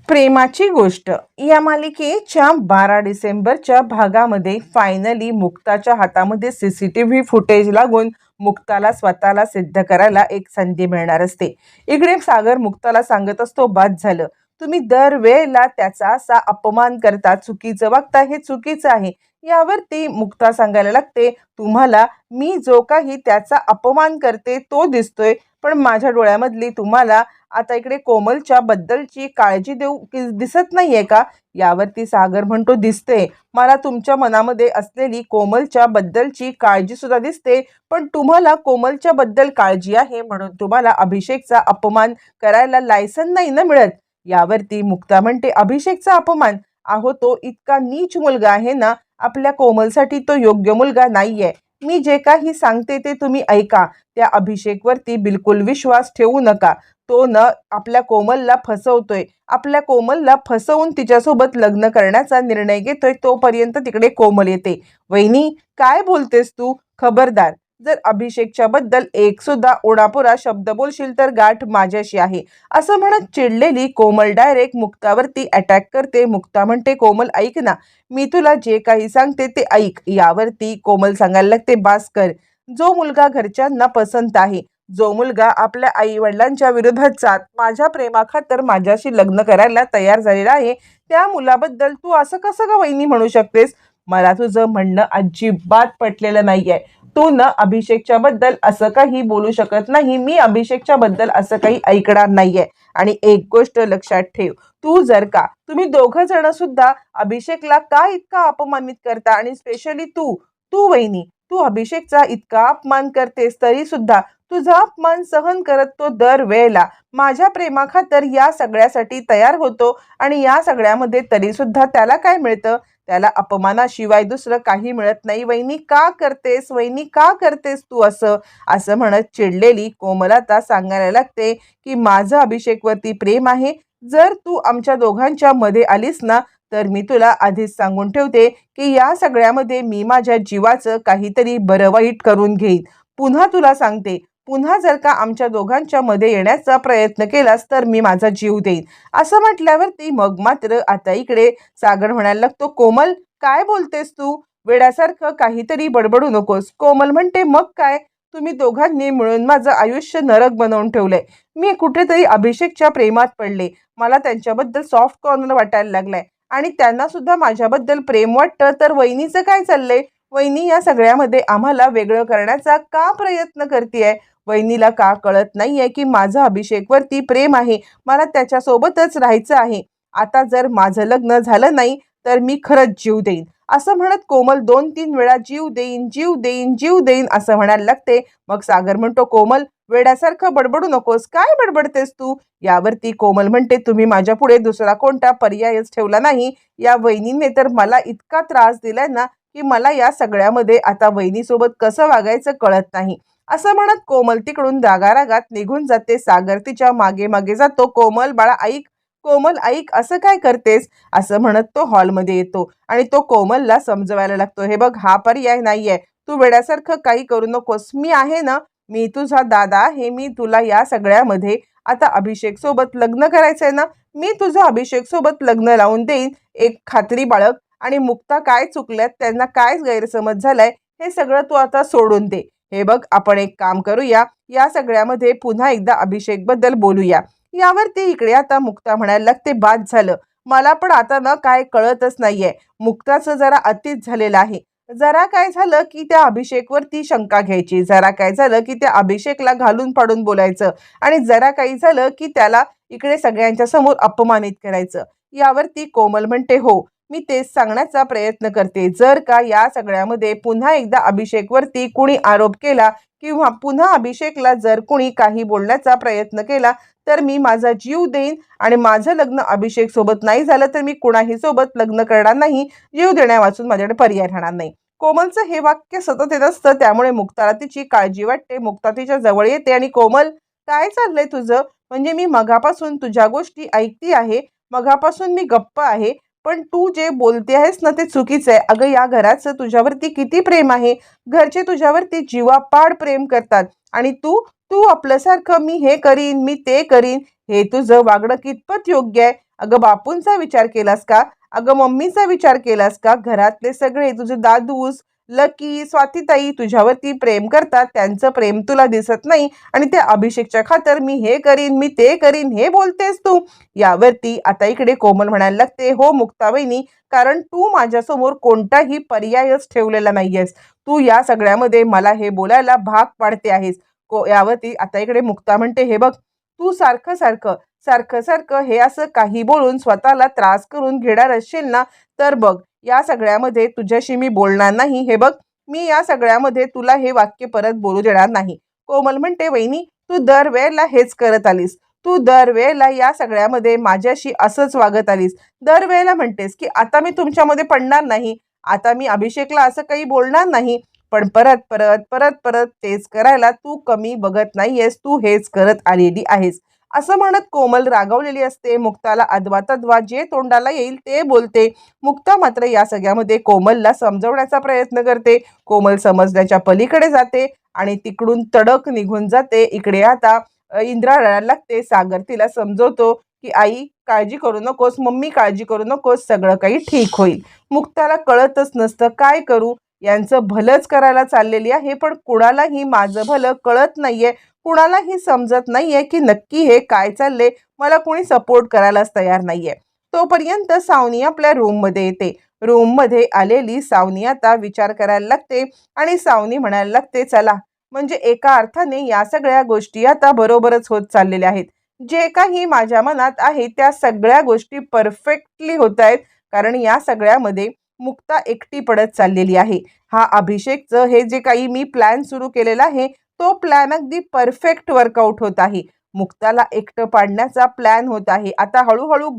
प्रेमाची गोष्ट या मालिकेच्या 12 डिसेंबरच्या भागामध्ये फायनली मुक्ताच्या हातामध्ये सीसीटीव्ही फुटेज लागून मुक्ताला स्वतःला सिद्ध करायला एक संधी मिळणार असते. इकडे सागर मुक्ताला सांगत असतो, बाद झालं, तुम्ही दरवेळेला त्याचा असा अपमान करता, चुकीचं वागता, हे चुकीचं आहे. यावरती मुक्ता सांगायला लागते, तुम्हाला मी जो काही त्याचा अपमान करते तो दिसतोय, पण माझ्या डोळ्यामधली तुम्हाला आता इकडे कोमलच्या बद्दलची काळजी दिसत नाहीये का? यावरती सागर म्हणतो, दिसते, मला तुमच्या मनामध्ये असलेली कोमलच्या बद्दलची काळजी सुद्धा दिसते, पण तुम्हाला कोमलच्या बद्दल काळजी आहे म्हणून तुम्हाला अभिषेकचा अपमान करायला लायसन नाही ना मिळत. यावरती मुक्ता म्हणते, अभिषेकचा अपमान? अहो, तो इतका नीच मुलगा आहे ना, आपल्या कोमलसाठी तो योग्य मुलगा नाहीये. मी जे काही सांगते ते तुम्ही ऐका. त्या अभिषेकवरती बिलकुल विश्वास ठेवू नका. तो न आपल्या कोमलला फसवतोय, आपल्या कोमलला फसवून तिच्यासोबत लग्न करण्याचा निर्णय घेतोय. तोपर्यंत तिकडे कोमल येते. वहिनी, काय बोलतेस तू? खबरदार, जर अभिषेकच्या बद्दल एक सुद्धा उडापुरा शब्द बोलशील तर गाठ माझ्याशी आहे, असं म्हणत चिडलेली कोमल डायरेक्ट मुक्तावरती अटॅक करते. मुक्ता म्हणते, कोमल ऐक ना, मी तुला जे काही सांगते ते ऐक. यावरती कोमल सांगायला लागते, बास कर. जो मुलगा घरच्यांना पसंत आहे, जो मुलगा आपल्या आई वडिलांच्या विरोधात जात माझ्या प्रेमाखातर माझ्याशी लग्न करायला तयार झालेला आहे, त्या मुलाबद्दल तू असं कसं का वहिनी म्हणू शकतेस? मला तुझं म्हणणं अजिबात पटलेलं नाहीये. तू न अभिषेकच्या बद्दल असं काही बोलू शकत नाही. मी अभिषेकच्या बद्दल असं काही ऐकणार नाहीये. आणि एक गोष्ट लक्षात ठेव, तू जर का तुम्ही दोघं जण सुद्धा अभिषेकला का इतका अपमानित करता, आणि स्पेशली तू तू वहिनी, तू अभिषेकचा इतका अपमान करतेस तरी सुद्धा तुझा अपमान सहन करत तो दरवेळेला माझ्या प्रेमाखातर या सगळ्यासाठी तयार होतो, आणि या सगळ्यामध्ये तरी सुद्धा त्याला काय मिळतं? त्याला अपमानाशिवाय दुसरं काही मिळत नाही. वहिनी का करतेस, वहिनी का करतेस तू असं? असं म्हणत चिडलेली कोमल आता सांगायला लागते की माझं अभिषेकवरती प्रेम आहे. जर तू आमच्या दोघांच्या मध्ये आलीस ना, तर मी तुला आधीच सांगून ठेवते की या सगळ्यामध्ये मी माझ्या जीवाचं काहीतरी बरं वाईट करून घेईन. पुन्हा तुला सांगते, पुन्हा जर का आमच्या दोघांच्या मध्ये येण्याचा प्रयत्न केलास तर मी माझा जीव देईन. असं म्हटल्यावरती मग मात्र आता इकडे सागर म्हणायला लागतो, कोमल काय बोलतेस तू? वेड्यासारखं काहीतरी बडबडू नकोस. कोमल म्हणते, मग काय, तुम्ही दोघांनी मिळून माझं आयुष्य नरक बनवून ठेवलंय. मी कुठेतरी अभिषेकच्या प्रेमात पडले, मला त्यांच्याबद्दल सॉफ्ट कॉर्नर वाटायला लागलाय, आणि त्यांना सुद्धा माझ्याबद्दल प्रेम वाटतं. तर वहिनीचं काय चाललंय? वहिनी या सगळ्यामध्ये आम्हाला वेगळं करण्याचा का प्रयत्न करतेय? वहिनीला का कळत नाहीये की माझं अभिषेकवरती प्रेम आहे, मला त्याच्यासोबतच राहायचं आहे. आता जर माझं लग्न झालं नाही तर मी खरंच जीव देईन. असं म्हणत कोमल 2-3 वेळा जीव देईन, जीव देईन, जीव देईन असं म्हणायला लागते. मग सागर म्हणतो, कोमल वेड्यासारखं बडबडू नकोस. काय बडबडतेस तू? यावरती कोमल म्हणते, तुम्ही माझ्या पुढे दुसरा कोणता पर्यायच ठेवला नाही. या वहिनीने तर मला इतका त्रास दिलाय ना की मला या सगळ्यामध्ये आता वहिनीसोबत कसं वागायचं कळत नाही. असं म्हणत कोमल तिकडून रागारागात निघून जाते. सागर तिच्या मागे मागे जातो. कोमल बाळा ऐक, कोमल ऐक, असं काय करतेस? असं म्हणत तो हॉलमध्ये येतो आणि तो कोमलला समजवायला लागतो, हे बघ, हा पर्याय नाहीये. तू वेड्यासारखं काही करू नकोस. मी आहे ना, मी तुझा दादा आहे. मी तुला या सगळ्यामध्ये आता अभिषेक सोबत लग्न करायचंय ना, मी तुझं अभिषेक सोबत लग्न लावून देईन. एक खात्री बाळग. आणि मुक्ता काय चुकल्यात, त्यांना काय गैरसमज झालाय, हे सगळं तू आता सोडून दे. हे बघ, आपण एक काम करूया, या सगळ्यामध्ये पुन्हा एकदा अभिषेक बद्दल बोलूया. यावरती इकडे आता मुक्ता म्हणायला लागते, बाद झालं, मला पण आता ना काय कळतच नाहीये. मुक्ताचं जरा अतिच झालेलं आहे. जरा काय झालं की त्या अभिषेकवरती शंका घ्यायची, जरा काय झालं की त्या अभिषेकला घालून पाडून बोलायचं, आणि जरा काही झालं की त्याला इकडे सगळ्यांच्या समोर अपमानित करायचं. यावरती कोमल म्हणते, हो, मी तेच सांगण्याचा प्रयत्न करते. जर का या सगळ्यामध्ये पुन्हा एकदा अभिषेकवरती कुणी आरोप केला किंवा पुन्हा अभिषेकला जर कुणी काही बोलण्याचा प्रयत्न केला तर मी माझा जीव देईन, आणि माझं लग्न अभिषेक सोबत नाही झालं तर मी कुणाही सोबत लग्न करणार नाही. जीव देण्या वाचून माझ्याकडे पर्याय राहणार नाही. कोमलचं हे वाक्य सतत येत असतं, त्यामुळे मुक्ताला तिची काळजी वाटते. मुक्ता तिच्या जवळ येते आणि, कोमल काय चाललंय तुझं? म्हणजे मी मगापासून तुझ्या गोष्टी ऐकती आहे, मगापासून मी गप्प आहे, पण तू जे बोलते आहेस ना ते चुकीचं आहे. अगं, या घराचं तुझ्यावरती किती प्रेम आहे. घरचे तुझ्यावरती जीवापाड प्रेम करतात, आणि तू तू आपल्यासारखं मी हे करीन, मी ते करीन, हे तुझं वागणं कितपत योग्य आहे? अगं बापूंचा विचार केलास का? अगं मम्मीचा विचार केलास का? घरातले सगळे तुझे दादूस, लकी, स्वातीताई तुझ्यावरती प्रेम करतात. त्यांचं प्रेम तुला दिसत नाही आणि त्या अभिषेकच्या खातर मी हे करीन, मी ते करीन हे बोलतेस तू. यावरती आता इकडे कोमल म्हणायला लागते, हो मुक्ताबाईंनी, कारण तू माझ्यासमोर कोणताही पर्यायच ठेवलेला नाहीयेस. तू या सगळ्यामध्ये मला हे बोलायला भाग पाडते आहेस. यावरती आता इकडे मुक्ता म्हणते, हे बघ, तू सारखं सारखं सारखं सारखं हे असं काही बोलून स्वतःला त्रास करून घेणार असशील ना, तर बघ, या सगळ्यामध्ये तुझ्याशी मी बोलणार नाही. हे बघ, मी या सगळ्यामध्ये तुला हे वाक्य परत बोलू देणार नाही. कोमल म्हणते, वहिनी, तू दरवेळेला हेच करत आलीस. तू दरवेळेला या सगळ्यामध्ये माझ्याशी असंच वागत आलीस. दरवेळेला म्हणतेस की आता मी तुमच्यामध्ये पडणार नाही, आता मी अभिषेकला असं काही बोलणार नाही. पण परत परत परत परत तेच करायला तू कमी बघत नाहीयेस, तू हेच करत आलेली आहेस. असं म्हणत कोमल रागावलेली असते. मुक्ताला अद्वा तद्वा जे तोंडाला येईल ते बोलते. मुक्ता मात्र या सगळ्यामध्ये कोमलला समजवण्याचा प्रयत्न करते. कोमल समजण्याच्या पलीकडे जाते आणि तिकडून तडक निघून जाते. इकडे आता इंद्रा रडायला लागते. सागर तिला समजवतो की आई काळजी करू नकोस, मम्मी काळजी करू नकोस, सगळं काही ठीक होईल. मुक्ताला कळतच नसतं काय करू. यांचं भलंच करायला चाललेली आहे, पण कुणालाही माझं भलं कळत नाहीये. कुणालाही समजत नाहीये की नक्की हे काय चाललंय. मला कोणी सपोर्ट करायलाच तयार नाहीये. तोपर्यंत सावनी आपल्या रूममध्ये येते. रूममध्ये आलेली सावनी आता विचार करायला लागते आणि सावनी म्हणायला लागते, चला, म्हणजे एका अर्थाने या सगळ्या गोष्टी आता बरोबरच होत चाललेल्या आहेत. जे काही माझ्या मनात आहे त्या सगळ्या गोष्टी परफेक्टली होत आहेत, कारण या सगळ्यामध्ये मुक्ता एकटी पडत चाललेली आहे. हा अभिषेकचं हे जे काही मी प्लॅन सुरू केलेला आहे, तो प्लॅन अगदी परफेक्ट वर्कआउट होत आहे. मुक्ताला एकटं पाडण्याचा प्लॅन होत आहे. आता हळूहळू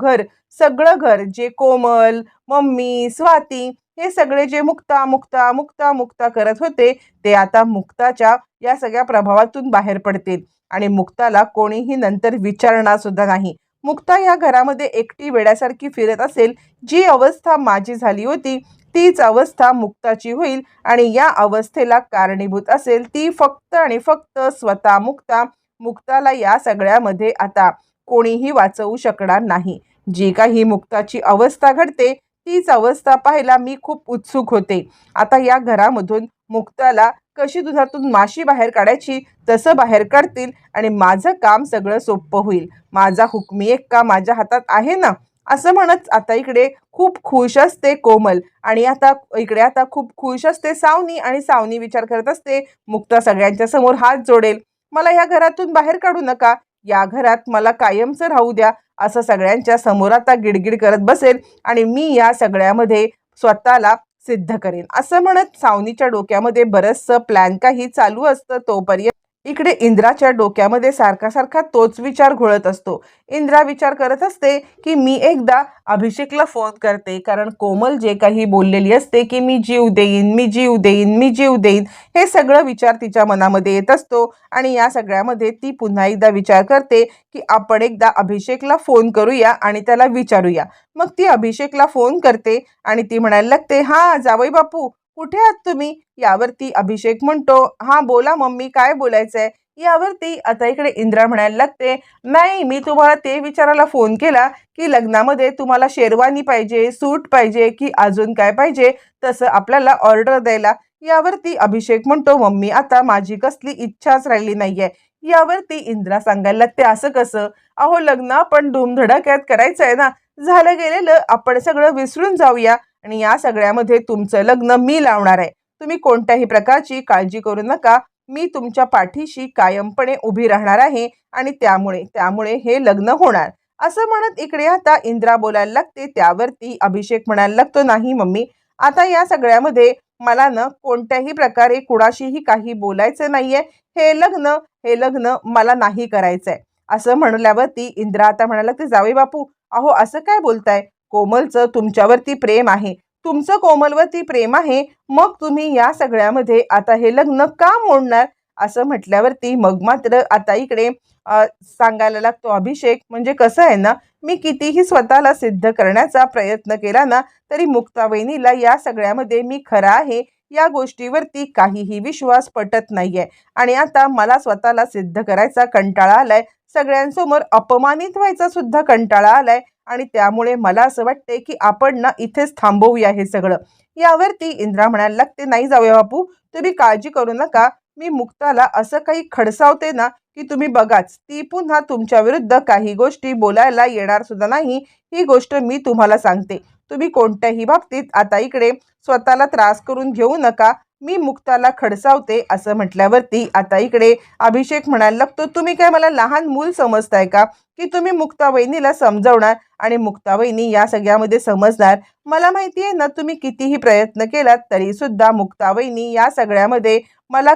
सगळं घर जे कोमल, मम्मी, स्वाती हे सगळे जे मुक्ता मुक्ता मुक्ता मुक्ता करत होते, ते आता मुक्ताच्या या सगळ्या प्रभावातून बाहेर पडतील आणि मुक्ताला कोणीही नंतर विचारणार सुद्धा नाही. मुक्ता या घरामध्ये एकटी वेड्यासारखी फिरत असेल. जी अवस्था माझी झाली होती तीच अवस्था मुक्ताची होईल आणि या अवस्थेला कारणीभूत असेल ती फक्त आणि फक्त स्वतः मुक्ता. मुक्ताला या सगळ्यामध्ये आता कोणीही वाचवू शकणार नाही. जी काही मुक्ताची अवस्था घडते तीच अवस्था पाहायला मी खूप उत्सुक होते. आता या घरामधून मुक्ताला कशी दुधातून माशी बाहेर काढायची तसं बाहेर काढतील आणि माझं काम सगळं सोपं होईल. माझा हुकमी एक्का माझ्या हातात आहे ना, असं म्हणत आता इकडे खूप खुश असते कोमल आणि आता खूप खुश असते सावनी आणि सावनी विचार करत असते, मुक्ता सगळ्यांच्या समोर हात जोडेल, मला या घरातून बाहेर काढू नका, या घरात मला कायमचं राहू द्या, असं सगळ्यांच्या समोर आता गिडगिड करत बसेल आणि मी या सगळ्यामध्ये स्वतःला सिद्ध करेन. असं म्हणत सावनीच्या डोक्यामध्ये बरंचसं प्लॅन काही चालू असतं. तोपर्यंत इकडे इंद्राच्या डोक्यामध्ये सारखा सारखा तोच विचार घोळत असतो. इंद्रा विचार करत असते की मी एकदा अभिषेकला फोन करते, कारण कोमल जे काही बोललेली असते की मी जीव देईन, मी जीव देईन, मी जीव देईन, हे सगळं विचार तिच्या मनामध्ये येत असतो आणि या सगळ्यामध्ये ती पुन्हा एकदा विचार करते की आपण एकदा अभिषेकला फोन करूया आणि त्याला विचारूया. मग ती अभिषेकला फोन करते आणि ती म्हणायला लागते, हा जावई बापू, कुठे आहात तुम्ही? यावरती अभिषेक म्हणतो, हा बोला मम्मी, काय बोलायचंय? यावरती आता इकडे इंद्रा म्हणायला लागते, नाही, मी तुम्हाला ते विचारायला फोन केला की लग्नामध्ये तुम्हाला शेरवानी पाहिजे, सूट पाहिजे की अजून काय पाहिजे, तसं आपल्याला ऑर्डर द्यायला. यावरती अभिषेक म्हणतो, मम्मी, आता माझी कसली इच्छाच राहिली नाहीये. यावरती इंद्रा सांगायला लागते, असं कसं? अहो, लग्न आपण धूमधडाक्यात करायचं आहे ना, झालं गेलेलं आपण सगळं विसरून जाऊया आणि या सगळ्यामध्ये तुमचं लग्न मी लावणार आहे. तुम्ही कोणत्याही प्रकारची काळजी करू नका. मी तुमच्या पाठीशी कायमपणे उभी राहणार आहे आणि त्यामुळे हे लग्न होणार. असं म्हणत इकडे आता इंद्रा बोलायला लागते. त्यावरती अभिषेक म्हणायला लागतो, नाही मम्मी, आता या सगळ्यामध्ये मला ना कोणत्याही प्रकारे कुणाशीही काही बोलायचं नाहीये. हे लग्न मला नाही करायचंय. असं म्हणल्यावरती इंद्रा आता म्हणायला लागते, जावई बापू, अहो असं काय बोलताय? कोमलचं तुमच्यावरती प्रेम आहे, तुमचं कोमलवरती प्रेम आहे, मग तुम्ही या सगळ्यामध्ये आता हे लग्न का मोडणार? असं म्हटल्यावरती मग मात्र आता इकडे सांगायला लागतो अभिषेक, म्हणजे कसं आहे ना, मी कितीही स्वतःला सिद्ध करण्याचा प्रयत्न केला ना, तरी मुक्ता वहिनीला या सगळ्यामध्ये मी खरा आहे या गोष्टीवरती काहीही विश्वास पटत नाहीये आणि आता मला स्वतःला सिद्ध करायचा कंटाळा आलाय. सगळ्यांसमोर अपमानित व्हायचा सुद्धा कंटाळा आलाय आणि त्यामुळे मला असं वाटतंय की आपण ना इथेच थांबवूया हे सगळं. यावरती इंद्रा म्हणायला लागते, नाही जाऊया बापू, तुम्ही काळजी करू नका. मी मुक्ताला असं काही खडसावते ना की तुम्ही बघाच, ती पुन्हा तुमच्या विरुद्ध काही गोष्टी बोलायला येणार सुद्धा नाही. ही गोष्ट मी तुम्हाला सांगते. तुम्ही कोणत्याही बाबतीत आता इकडे स्वतःला त्रास करून घेऊ नका. मी मुक्ताला खडसावते असं म्हटल्यावरती आता इकडे अभिषेक म्हणायला लागतो, तुम्ही काय मला लहान मूल समजताय का की तुम्ही मुक्ता वहिनीला समजवणार आणि मुक्ता वहिनी या सगळ्यामध्ये समजणार? मला माहिती आहे ना, तुम्ही कितीही प्रयत्न केलात तरी सुद्धा मुक्ता वहिनी या सगळ्यामध्ये मला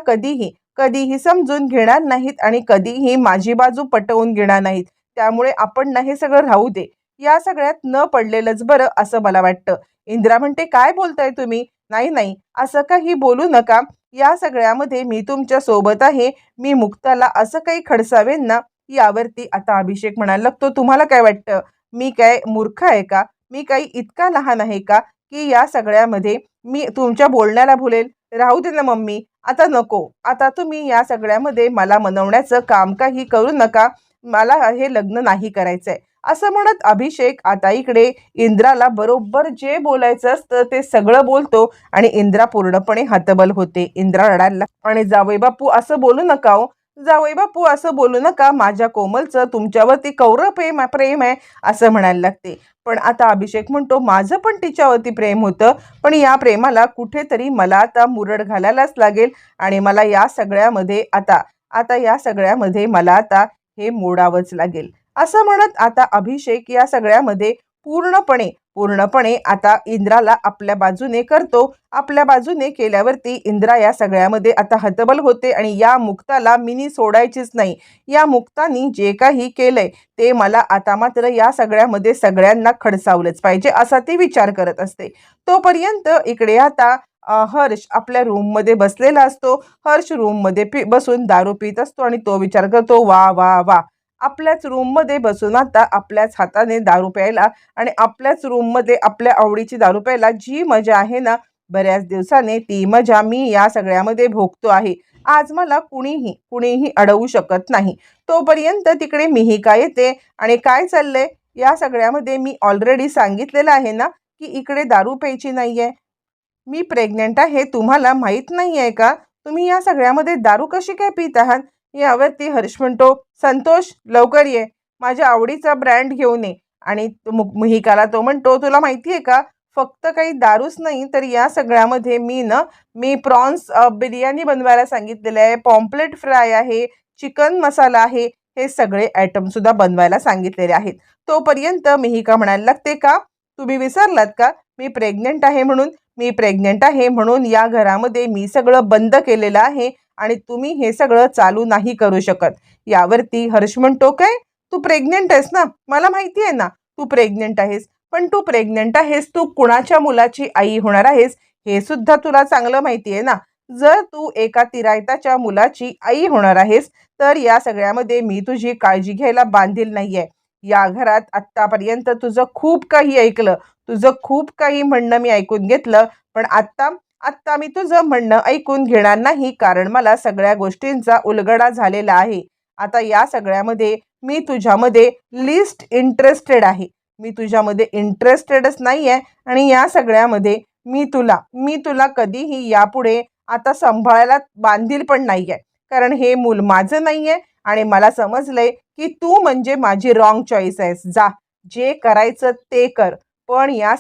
कधीही समजून घेणार नाहीत आणि कधीही माझी बाजू पटवून घेणार नाहीत. त्यामुळे आपण ना हे सगळं राहू दे, या सगळ्यात न पडलेलंच बरं असं मला वाटतं. इंद्रा म्हणते, काय बोलताय तुम्ही? नाही नाही, असं काही बोलू नका. या सगळ्यामध्ये मी तुमच्या सोबत आहे. मी मुक्ताला असं काही खडसावेन ना. यावरती आता अभिषेक म्हणायला लागतो, तुम्हाला काय वाटतं मी काय मूर्ख आहे का? मी काही इतका लहान आहे का की या सगळ्यामध्ये मी तुमच्या बोलण्याला भुलेल? राहू दे ना मम्मी, आता नको. आता तुम्ही या सगळ्यामध्ये मला मनवण्याचं काम काही करू नका. मला हे लग्न नाही करायचंय असं म्हणत अभिषेक आता इकडे इंद्राला बरोबर जे बोलायचं असतं ते सगळं बोलतो आणि इंद्रा पूर्णपणे हतबल होते. इंद्रा रडायला आणि जावई बापू असं बोलू नका हो, जावई बापू असं बोलू नका, माझ्या कोमलचं तुमच्यावरती कौर प्रेम आहे असं म्हणायला लागते. पण आता अभिषेक म्हणतो, माझं पण तिच्यावरती प्रेम होतं, पण या प्रेमाला कुठेतरी मला आता मुरड घालायलाच लागेल आणि मला या सगळ्यामध्ये आता या सगळ्यामध्ये मला आता हे मोडावंच लागेल असं म्हणत आता अभिषेक या सगळ्यामध्ये पूर्णपणे आता इंद्राला आपल्या बाजूने करतो. आपल्या बाजूने केल्यावरती इंद्रा या सगळ्यामध्ये आता हतबल होते आणि या मुक्ताला मिनी सोडायचीच नाही. या मुक्तानी जे काही केलंय ते मला आता मात्र या सगळ्यामध्ये सगळ्यांना खडसावलंच पाहिजे असा ती विचार करत असते. तोपर्यंत इकडे आता हर्ष आपल्या रूममध्ये बसलेला असतो. हर्ष रूममध्ये बसून दारू पित असतो आणि तो विचार करतो, वा वा वा, आपल्याच रूममध्ये बसून आता आपल्याच हाताने दारू प्यायला आणि आपल्याच रूममध्ये आपल्या आवडीची दारू प्यायला जी मजा आहे ना, बऱ्याच दिवसाने ती मजा मी या सगळ्यामध्ये भोगतो आहे. आज मला कुणीही अडवू शकत नाही. तोपर्यंत तिकडे मिहिका येते आणि काय चाललंय या सगळ्यामध्ये मी ऑलरेडी सांगितलेलं आहे ना की इकडे दारू प्यायची नाहीये. मी प्रेग्नेंट आहे, तुम्हाला माहीत नाही आहे का? तुम्ही या सगळ्यामध्ये दारू कशी काय पित आहात? यावरती हर्ष म्हणतो, संतोष लवकर ये, माझ्या आवडीचा ब्रँड घेऊन ये. आणि मिहिकाला तो म्हणतो, तुला माहिती आहे का, फक्त काही दारूच नाही तर या सगळ्यामध्ये मी प्रॉन्स बिर्याणी बनवायला सांगितलेलं आहे, पॉम्पलेट फ्राय आहे, चिकन मसाला आहे, हे सगळे आयटम सुद्धा बनवायला सांगितलेले आहेत. तोपर्यंत मिहिका म्हणायला लागते, का तुम्ही विसरलात का मी प्रेग्नेंट आहे म्हणून? मी प्रेग्नेंट आहे म्हणून या घरामध्ये मी सगळं बंद केलेलं आहे आणि तुम्ही हे सगळं चालू नाही करू शकत. यावरती हर्ष म्हणतो, काय तू प्रेग्नेंट आहेस ना? मला माहिती आहे ना तू प्रेग्नेंट आहेस, पण तू प्रेग्नेंट आहेस, तू कुणाच्या मुलाची आई होणार आहेस हे सुद्धा तुला चांगलं माहिती आहे ना. जर तू एका तिरायताच्या मुलाची आई होणार आहेस तर या सगळ्यामध्ये मी तुझी काळजी घ्यायला बांधील नाहीये. या घरात आत्तापर्यंत तुझं खूप काही ऐकलं, तुझं खूप काही म्हणणं मी ऐकून घेतलं, पण आत्ता मी तुझं म्हणणं ऐकून घेणार नाही, कारण मला सगळ्या गोष्टींचा उलगडा झालेला आहे. आता या सगळ्यामध्ये मी तुझ्यामध्ये लिस्ट इंटरेस्टेड आहे. मी तुझ्यामध्ये इंटरेस्टेडच नाही आहे आणि या सगळ्यामध्ये मी तुला कधीही यापुढे आता सांभाळायला बांधील पण नाही आहे, कारण हे मूल माझं नाही आहे आणि मला समजलंय की तू म्हणजे माझी रॉंग चॉईस आहेस. जा, जे करायचं ते कर, पण या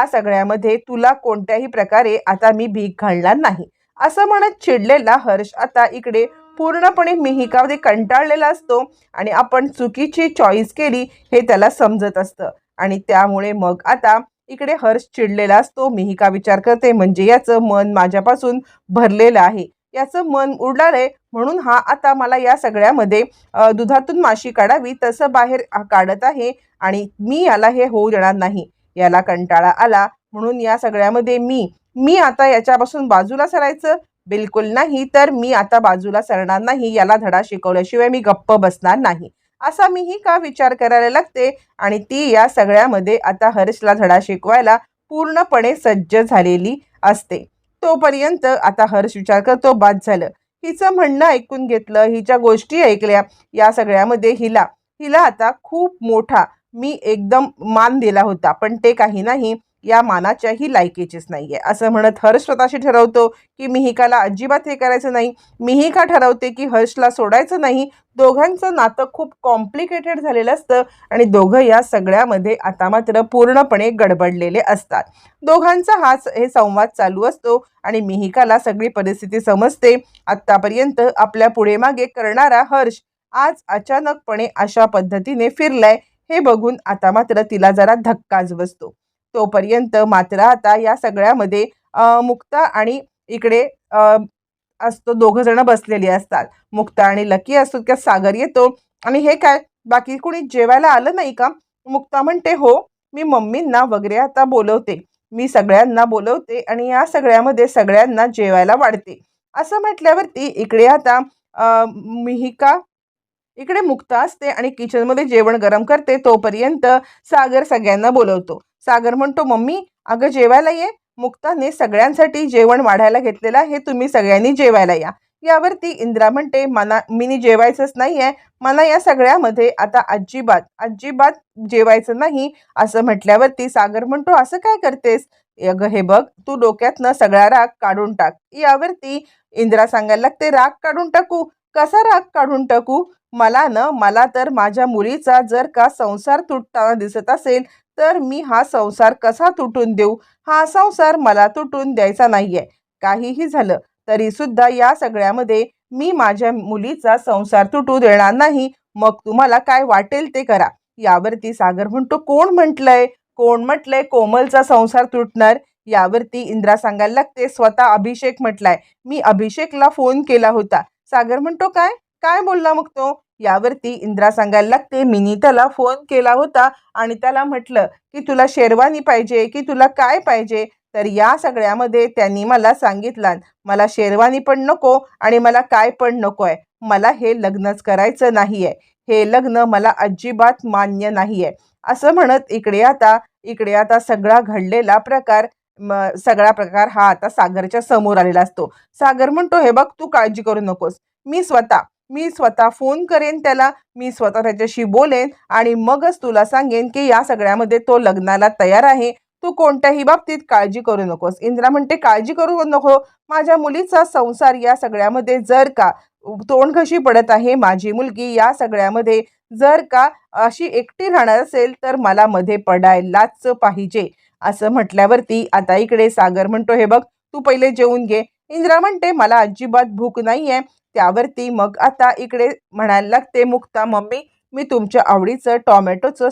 सगळ्यामध्ये तुला कोणत्याही प्रकारे आता मी भीक घालणार नाही असं म्हणत चिडलेला हर्ष आता इकडे पूर्णपणे मिहिकामध्ये कंटाळलेला असतो आणि आपण चुकीची चॉईस केली हे त्याला समजत असतं आणि त्यामुळे मग आता इकडे हर्ष चिडलेला असतो. मिहिका विचार करते, म्हणजे याचं मन माझ्यापासून भरलेलं आहे, याचं मन उडालंय म्हणून हा आता मला या सगळ्यामध्ये दुधातून माशी काढावी तसं बाहेर काढत आहे आणि मी याला हे होऊ देणार नाही. याला कंटाळा आला म्हणून या सगळ्यामध्ये मी आता याच्यापासून बाजूला सरायचं बिलकुल नाही, तर मी आता बाजूला सरणार नाही. याला धडा शिकवल्याशिवाय मी गप्प बसणार नाही असा मीही का विचार करायला लागते आणि ती या सगळ्यामध्ये आता हर्षला धडा शिकवायला पूर्णपणे सज्ज झालेली असते. तोपर्यंत आता हर्ष विचार करतो, बाद झालं, हिचं म्हणणं ऐकून घेतलं, हिच्या गोष्टी ऐकल्या. या सगळ्यामध्ये हिला हिला आता खूप मोठा मी एकदम मान दिला होता, पण ते काही नाही, या मानाच्याही लायकीचीच नाहीये असं म्हणत हर्ष स्वतःशी ठरवतो की मिहिकाला अजिबात हे करायचं नाही. मिहिका ठरवते की हर्षला सोडायचं नाही. दोघांचं नातं खूप कॉम्प्लिकेटेड झालेलं असतं आणि दोघं या सगळ्यामध्ये आता मात्र पूर्णपणे गडबडलेले असतात. दोघांचा हे संवाद चालू असतो आणि मिहिकाला सगळी परिस्थिती समजते. आत्तापर्यंत आपल्या पुढे मागे करणारा हर्ष आज अचानकपणे अशा पद्धतीने फिरलाय हे बघून आता मात्र तिला जरा धक्काच बसतो. तोपर्यंत मात्र आता या सगळ्यामध्ये मुक्ता आणि इकडे असतो, दोघं जण बसलेली असतात. मुक्ता आणि लकी असतो. का सागर येतो आणि हे काय बाकी कोणी जेवायला आलं नाही का? मुक्ता म्हणते हो, मी मम्मींना वगैरे आता बोलवते, मी सगळ्यांना बोलवते आणि या सगळ्यामध्ये सगळ्यांना जेवायला वाढते. असं म्हटल्यावरती इकडे आता मिहिका इकडे मुक्ता असते आणि किचनमध्ये जेवण गरम करते. तोपर्यंत सागर सगळ्यांना बोलवतो. सागर म्हणतो मम्मी अगं जेवायला ये, मुक्ताने सगळ्यांसाठी जेवण वाढायला घेतलेलं आहे, तुम्ही सगळ्यांनी जेवायला या. यावरती इंद्रा म्हणते मला मी जेवायचंच नाही आहे, मला या सगळ्यामध्ये आता अजिबात अजिबात जेवायचं नाही. असं म्हटल्यावरती सागर म्हणतो असं काय करतेस? अगं हे बघ, तू डोक्यातनं सगळा राग काढून टाक. यावरती इंद्रा सांगायला लागते राग काढून टाकू? कसा राग काढून टाकू? मला तर माझ्या मुलीचा जर का संसार तुटताना दिसत असेल तर मी हा संसार कसा तुटून देऊ? हा संसार मला तुटून द्यायचा नाहीये. काहीही झालं तरी सुद्धा या सगळ्यामध्ये मी माझ्या मुलीचा संसार तुटू देणार नाही. मग तुम्हाला काय वाटेल ते करा. यावरती सागर म्हणतो कोण म्हटलंय कोमलचा संसार तुटणार? यावरती इंद्रा सांगायला लागते स्वतः अभिषेक म्हटलाय. मी अभिषेकला फोन केला होता. सागर म्हणतो काय काय बोलला मग तो? यावरती इंद्रा सांगायला लागते मी त्याला फोन केला होता आणि त्याला म्हटलं की तुला शेरवानी पाहिजे की तुला काय पाहिजे? तर या सगळ्यामध्ये त्यांनी मला सांगितलं मला शेरवानी पण नको आणि मला काय पण नको आहे. मला हे लग्नच करायचं नाहीये. हे लग्न मला अजिबात मान्य नाहीये. असं म्हणत इकडे आता सगळा घडलेला सगळा प्रकार हा आता सागरच्या समोर आलेला असतो. सागर म्हणतो हे बघ तू काळजी करू नकोस. मी स्वतः फोन करेन त्याला, मी स्वतः त्याच्याशी बोलेन आणि मगच तुला सांगेन की या सगळ्यामध्ये तो लग्नाला तयार आहे. तू कोणत्याही बाबतीत काळजी करू नकोस. इंद्रा म्हणते काळजी करू नको. माझ्या मुलीचा संसार या सगळ्यामध्ये जर का तोंडघशी पडत आहे, माझी मुलगी या सगळ्यामध्ये जर का अशी एकटी राहणार असेल तर मला मध्ये पडायलाच पाहिजे. असं म्हटल्यावरती आता इकडे सागर म्हणतो हे बघ तू पहिले जेवून घे. इंद्रा म्हणते मला अजिबात भूक नाहीये. त्यावरती मग आता इकडे म्हणायला लागते मुक्ता मम्मी मी तुमच्या आवडीचं टोमॅटोचं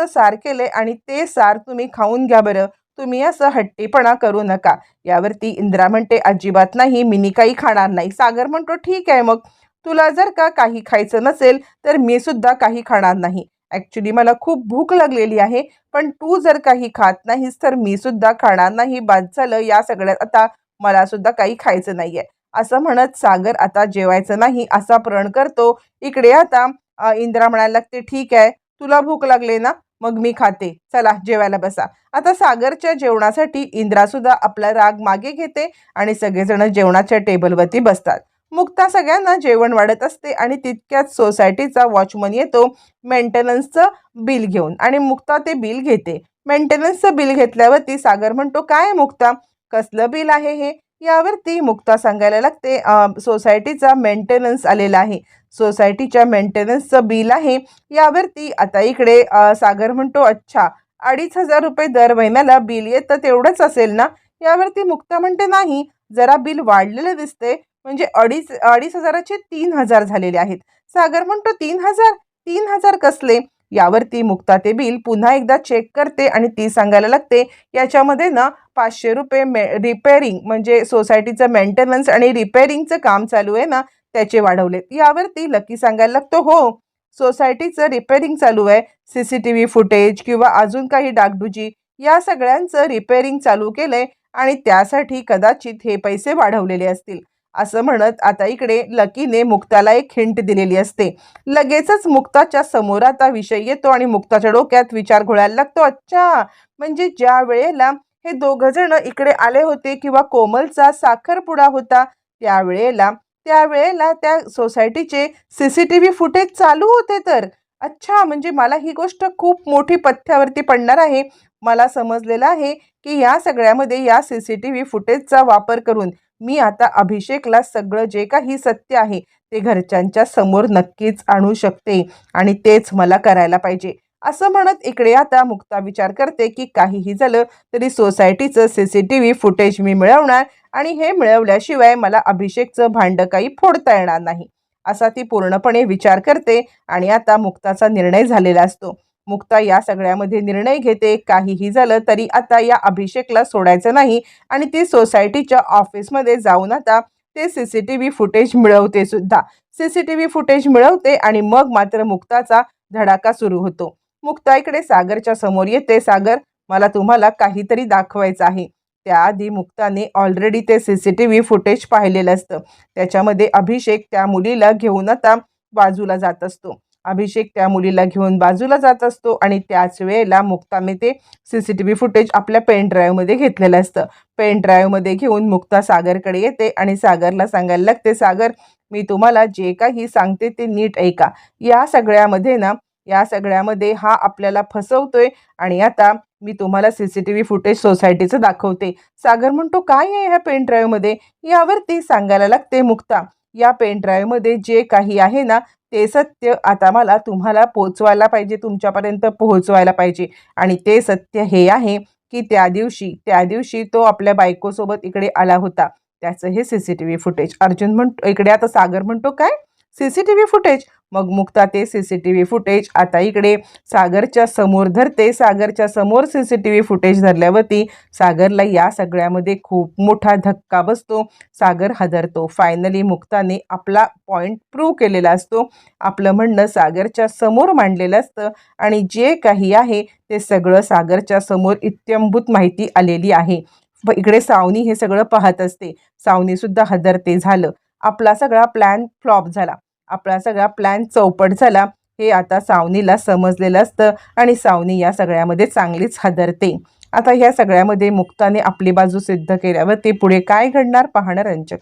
सार केलंय आणि ते सार तुम्ही खाऊन घ्या बरं. तुम्ही असं हट्टीपणा करू नका. यावरती इंद्रा म्हणते अजिबात नाही, मी काही खाणार नाही. सागर म्हणतो ठीक आहे मग तुला जर का काही खायचं नसेल तर मी सुद्धा काही खाणार नाही. ॲक्च्युली मला खूप भूक लागलेली आहे, पण तू जर काही खात नाहीस तर मी सुद्धा खाणार नाही. बाद झालं या सगळ्यात आता मला सुद्धा काही खायचं नाहीये. असं म्हणत सागर आता जेवायचं नाही असा प्रण करतो. इकडे आता इंद्रा म्हणायला लागते ठीक आहे तुला भूक लागले ना मग मी खाते, चला जेवायला बसा. आता सागरच्या जेवणासाठी इंद्रा सुद्धा आपला राग मागे घेते आणि सगळेजण जेवणाच्या टेबलवरती बसतात. मुक्ता सगळ्यांना जेवण वाढत असते आणि तितक्यात सोसायटीचा वॉचमन येतो मेंटेनन्सचं बिल घेऊन आणि मुक्ता ते बिल घेते. मेंटेनन्सचं बिल घेतल्यावरती सागर म्हणतो काय मुक्ता कसलं बिल आहे हे? यावरती मुक्ता सांगायला लागते सोसायटीचा मेंटेनन्स आलेला आहे, सोसायटीच्या मेंटेनन्सचं बिल आहे. यावरती आता इकडे सागर म्हणतो अच्छा 2,500 रुपये दर महिन्याला बिल येतं तेवढंच असेल ना? यावरती मुक्ता म्हणते नाही जरा बिल वाढलेलं दिसते, म्हणजे 2,500चे 3,000 झालेले आहेत. सागर म्हणतो 3,000 कसले? यावरती मुक्ता ते बिल पुन्हा एकदा चेक करते आणि ती सांगायला लागते याच्यामध्ये ना 500 रुपये रिपेअरिंग म्हणजे सोसायटीचं मेंटेनन्स आणि रिपेअरिंगचं काम चालू आहे ना त्याचे वाढवलेत. यावरती लकी सांगायला लागतो हो सोसायटीचं रिपेअरिंग चालू आहे, CCTV फुटेज किंवा अजून काही डागडुजी या सगळ्यांचं रिपेअरिंग चालू केलंय आणि त्यासाठी कदाचित हे पैसे वाढवलेले असतील. असं म्हणत आता इकडे लकीने मुक्ताला एक हिंट दिलेली असते. लगेचच मुक्ताच्या समोर आता विषय येतो आणि मुक्ताच्या डोक्यात विचार घोळायला लागतो अच्छा म्हणजे ज्या वेळेला हे दोघं जण इकडे आले होते किंवा कोमलचा साखरपुडा होता त्यावेळेला त्या सोसायटीचे CCTV फुटेज चालू होते तर. अच्छा, म्हणजे मला ही गोष्ट खूप मोठी पथ्यावरती पडणार आहे. मला समजलेलं आहे की या सगळ्यामध्ये या CCTV फुटेजचा वापर करून मी आता अभिषेकला सगळं जे काही सत्य आहे ते घरच्यांच्या समोर नक्कीच आणू शकते आणि तेच मला करायला पाहिजे. असं म्हणत इकडे आता मुक्ता विचार करते की काहीही झालं तरी सोसायटीचं CCTV फुटेज मी मिळवणार आणि हे मिळवल्याशिवाय मला अभिषेकचं भांडं काही फोडता येणार नाही, असा ती पूर्णपणे विचार करते. आणि आता मुक्ताचा निर्णय झालेला असतो. मुक्ता या सगळ्यामध्ये निर्णय घेते, काहीही झालं तरी आता या अभिषेकला सोडायचं नाही आणि ती सोसायटीच्या ऑफिसमध्ये जाऊन आता ते CCTV फुटेज मिळवते सुद्धा. CCTV फुटेज मिळवते आणि मग मात्र मुक्ताचा धडाका सुरू होतो. मुक्ता इकडे सागरच्या समोर येते. सागर, मला तुम्हाला काहीतरी दाखवायचं आहे. त्याआधी मुक्ताने ऑलरेडी ते CCTV फुटेज पाहिलेलं असतं. त्याच्यामध्ये अभिषेक त्या मुलीला घेऊन आता बाजूला जात असतो. अभिषेक त्या मुलीला घेऊन बाजूला जात असतो आणि त्याच वेळेला मुक्ताने ते CCTV फुटेज आपल्या पेन ड्राईव्हमध्ये घेतलेलं असतं. पेन ड्राईव्हमध्ये घेऊन मुक्ता सागरकडे येते आणि सागरला सांगायला लागते, सागर, मी तुम्हाला जे काही सांगते ते नीट ऐका. या सगळ्यामध्ये हा आपल्याला फसवतोय आणि आता मी तुम्हाला CCTV फुटेज सोसायटीचं दाखवते. सागर म्हणतो, काय आहे ह्या पेन ड्राईव्हमध्ये? यावरती सांगायला लागते मुक्ता, या पेन ड्राईव्हमध्ये जे काही आहे ना ते सत्य आता मला तुम्हाला पोहोचवायला पाहिजे, तुमच्यापर्यंत पोहोचवायला पाहिजे. आणि ते सत्य हे आहे की त्या दिवशी तो आपल्या बायकोसोबत इकडे आला होता, त्याचं हे CCTV फुटेज. अर्जुन म्हणतो इकडे आता सागर म्हणतो, काय CCTV फुटेज? मग मुक्ता ते CCTV फुटेज आता इकडे सागरच्या समोर धरते. सागरच्या समोर CCTV फुटेज धरल्यावरती सागरला या सगळ्यामध्ये खूप मोठा धक्का बसतो. सागर हादरतो. फायनली मुक्ताने आपला पॉईंट प्रूव्ह केलेला असतो. आपलं म्हणणं सागरच्या समोर मांडलेलं असतं आणि जे काही आहे ते सगळं सागरच्या समोर इत्थंभूत माहिती आलेली आहे. इकडे सावनी हे सगळं पाहत असते. सावनीसुद्धा हादरते. झालं, आपला सगळा प्लॅन फ्लॉप झाला, आपला सगळा प्लॅन चौपट झाला, हे आता सावनीला समजलेलं असतं आणि सावनी या सगळ्यामध्ये चांगलीच हादरते. आता ह्या सगळ्यामध्ये मुक्ताने आपली बाजू सिद्ध केल्यावर ते पुढे काय घडणार पाहणं रंजक.